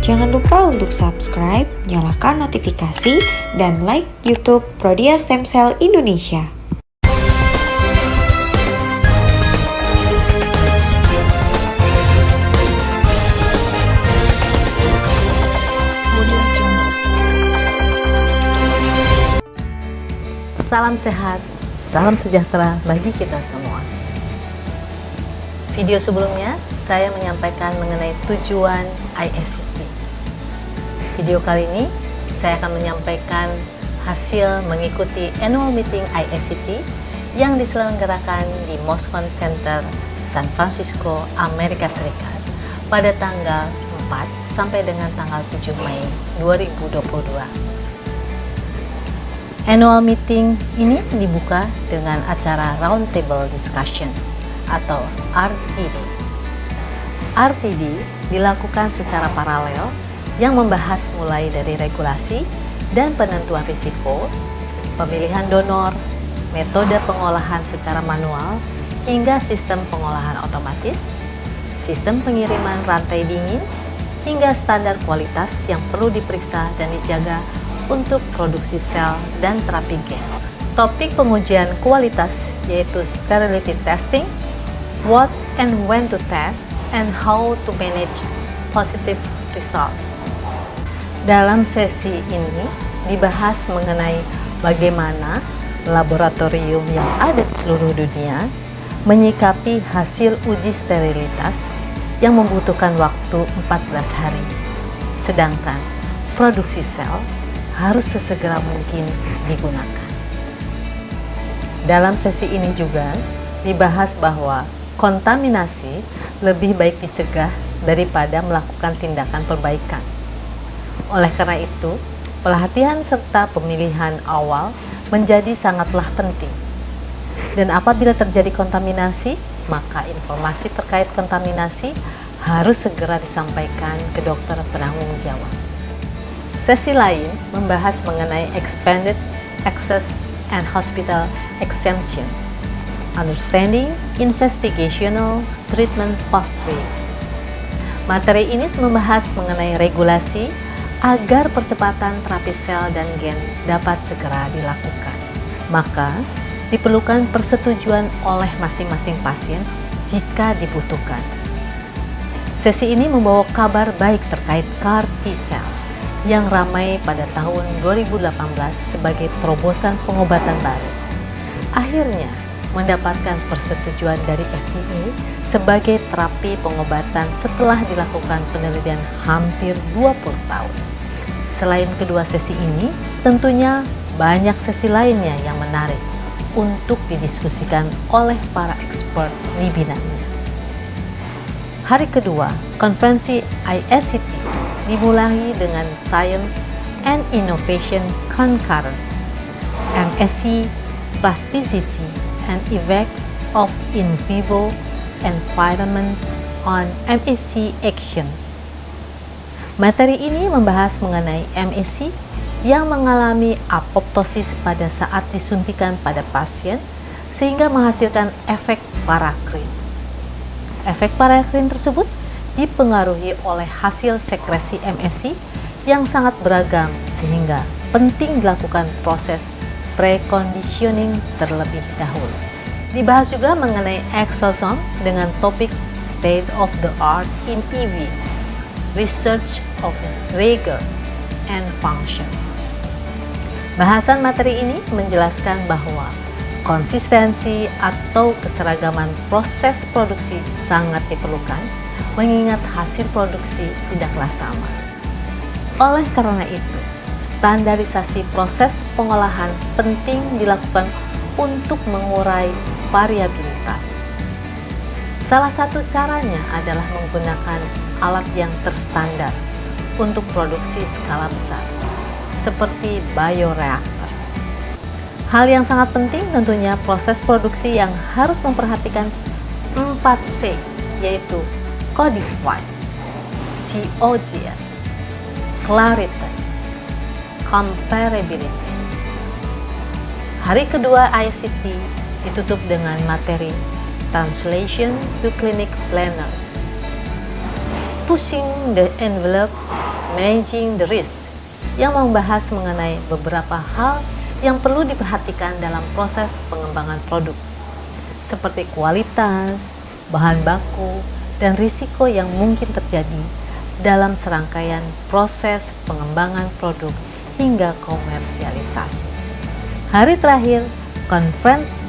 Jangan lupa untuk subscribe, nyalakan notifikasi, dan like YouTube Prodia Stem Cell Indonesia. Salam sehat, salam sejahtera bagi kita semua. Video sebelumnya, saya menyampaikan mengenai tujuan ISCT. Video kali ini, saya akan menyampaikan hasil mengikuti annual meeting ISCT yang diselenggarakan di Moscone Center, San Francisco, Amerika Serikat pada tanggal 4 sampai dengan tanggal 7 Mei 2022. Annual meeting ini dibuka dengan acara Roundtable Discussion atau RTD. RTD dilakukan secara paralel yang membahas mulai dari regulasi dan penentuan risiko, pemilihan donor, metode pengolahan secara manual, hingga sistem pengolahan otomatis, sistem pengiriman rantai dingin, hingga standar kualitas yang perlu diperiksa dan dijaga untuk produksi sel dan terapi gen. Topik pengujian kualitas yaitu sterility testing, what and when to test, and how to manage positive results. Dalam sesi ini dibahas mengenai bagaimana laboratorium yang ada di seluruh dunia menyikapi hasil uji sterilitas yang membutuhkan waktu 14 hari. Sedangkan produksi sel harus sesegera mungkin digunakan. Dalam sesi ini juga dibahas bahwa kontaminasi lebih baik dicegah daripada melakukan tindakan perbaikan. Oleh karena itu, pelatihan serta pemilihan awal menjadi sangatlah penting. Dan apabila terjadi kontaminasi, maka informasi terkait kontaminasi harus segera disampaikan ke dokter penanggung jawab. Sesi lain membahas mengenai Expanded Access and Hospital Exemption, Understanding Investigational Treatment Pathway. Materi ini membahas mengenai regulasi agar percepatan terapi sel dan gen dapat segera dilakukan. Maka, diperlukan persetujuan oleh masing-masing pasien jika dibutuhkan. Sesi ini membawa kabar baik terkait CAR T-cell yang ramai pada tahun 2018 sebagai terobosan pengobatan baru. Akhirnya mendapatkan persetujuan dari FDA sebagai terapi pengobatan setelah dilakukan penelitian hampir 20 tahun. Selain kedua sesi ini, tentunya banyak sesi lainnya yang menarik untuk didiskusikan oleh para expert di bidangnya. Hari kedua, konferensi ISCT dimulai dengan Science and Innovation Concurrent, MSc Plasticity and Effect of In Vivo Environments on MSc Actions. Materi ini membahas mengenai MSc yang mengalami apoptosis pada saat disuntikan pada pasien sehingga menghasilkan efek parakrin. Efek parakrin tersebut dipengaruhi oleh hasil sekresi MSc yang sangat beragam sehingga penting dilakukan proses preconditioning terlebih dahulu. Dibahas juga mengenai exosome dengan topik State of the Art in EV, Research of Rigor and Function. Bahasan materi ini menjelaskan bahwa konsistensi atau keseragaman proses produksi sangat diperlukan mengingat hasil produksi tidaklah sama. Oleh karena itu, standarisasi proses pengolahan penting dilakukan untuk mengurai variabilitas. Salah satu caranya adalah menggunakan alat yang terstandar untuk produksi skala besar, seperti bioreaktor. Hal yang sangat penting tentunya proses produksi yang harus memperhatikan 4C, yaitu codify, COGS, clarity, comparability. Hari kedua ICT ditutup dengan materi Translation to Clinic Planner, Pushing the Envelope, Managing the Risk, yang membahas mengenai beberapa hal yang perlu diperhatikan dalam proses pengembangan produk, seperti kualitas, bahan baku, dan risiko yang mungkin terjadi dalam serangkaian proses pengembangan produk hingga komersialisasi. Hari terakhir, conference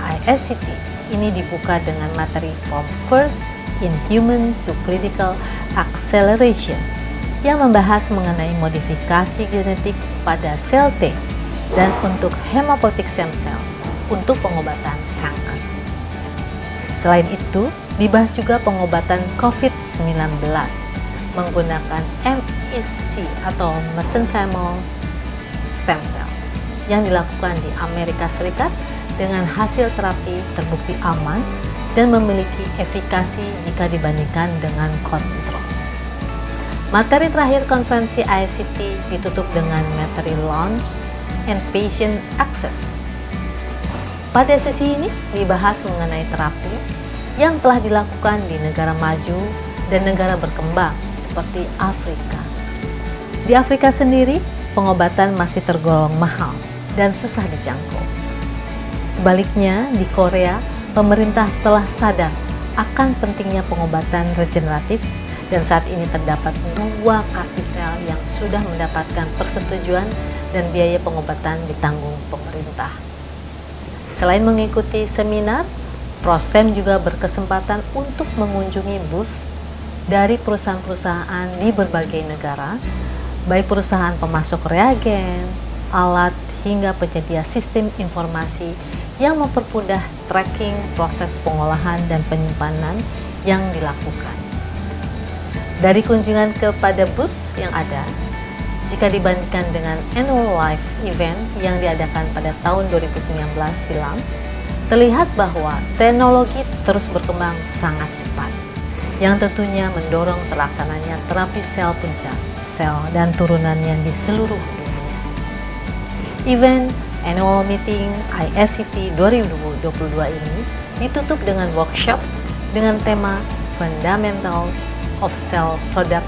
ISCT ini dibuka dengan materi From First in Human to Clinical Acceleration yang membahas mengenai modifikasi genetik pada sel T dan untuk hematopoietic stem cell untuk pengobatan kanker. Selain itu, dibahas juga pengobatan COVID-19 menggunakan MEC atau mesenchymal stem cell yang dilakukan di Amerika Serikat dengan hasil terapi terbukti aman dan memiliki efikasi jika dibandingkan dengan kontrol. Materi terakhir konferensi ICT ditutup dengan materi Launch and Patient Access. Pada sesi ini dibahas mengenai terapi yang telah dilakukan di negara maju dan negara berkembang seperti Afrika. Di Afrika sendiri, pengobatan masih tergolong mahal dan susah dijangkau. Sebaliknya, di Korea, pemerintah telah sadar akan pentingnya pengobatan regeneratif dan saat ini terdapat 2 CAR-T sel yang sudah mendapatkan persetujuan dan biaya pengobatan ditanggung pemerintah. Selain mengikuti seminar, Prostem juga berkesempatan untuk mengunjungi booth dari perusahaan-perusahaan di berbagai negara, baik perusahaan pemasok reagen, alat, hingga penyedia sistem informasi yang mempermudah tracking proses pengolahan dan penyimpanan yang dilakukan. Dari kunjungan kepada booth yang ada, jika dibandingkan dengan annual live event yang diadakan pada tahun 2019 silam, terlihat bahwa teknologi terus berkembang sangat cepat, yang tentunya mendorong terlaksananya terapi sel puncak, sel dan turunannya di seluruh dunia. Event Annual Meeting ISCT 2022 ini ditutup dengan workshop dengan tema Fundamentals of Cell Product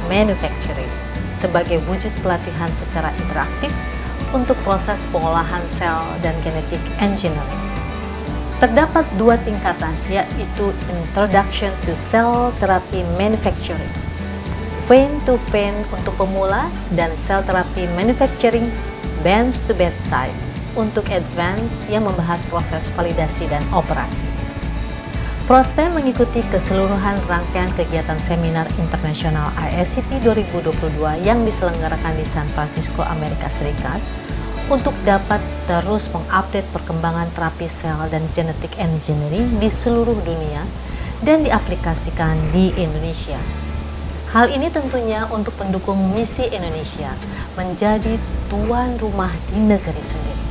Manufacturing sebagai wujud pelatihan secara interaktif untuk proses pengolahan sel dan genetic engineering. Terdapat 2 tingkatan, yaitu Introduction to Cell Therapy Manufacturing, Vein to Vein untuk pemula, dan Cell Therapy Manufacturing Bench to Bedside untuk advance yang membahas proses validasi dan operasi. Prostem mengikuti keseluruhan rangkaian kegiatan seminar internasional ISCT 2022 yang diselenggarakan di San Francisco, Amerika Serikat untuk dapat terus mengupdate perkembangan terapi sel dan genetic engineering di seluruh dunia dan diaplikasikan di Indonesia. Hal ini tentunya untuk mendukung misi Indonesia menjadi tuan rumah di negeri sendiri.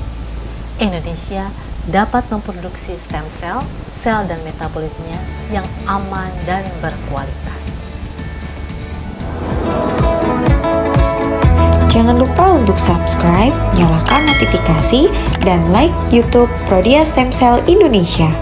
Indonesia dapat memproduksi stem cell, sel dan metabolitnya yang aman dan berkualitas. Jangan lupa untuk subscribe, nyalakan notifikasi, dan like YouTube Prodia Stem Cell Indonesia.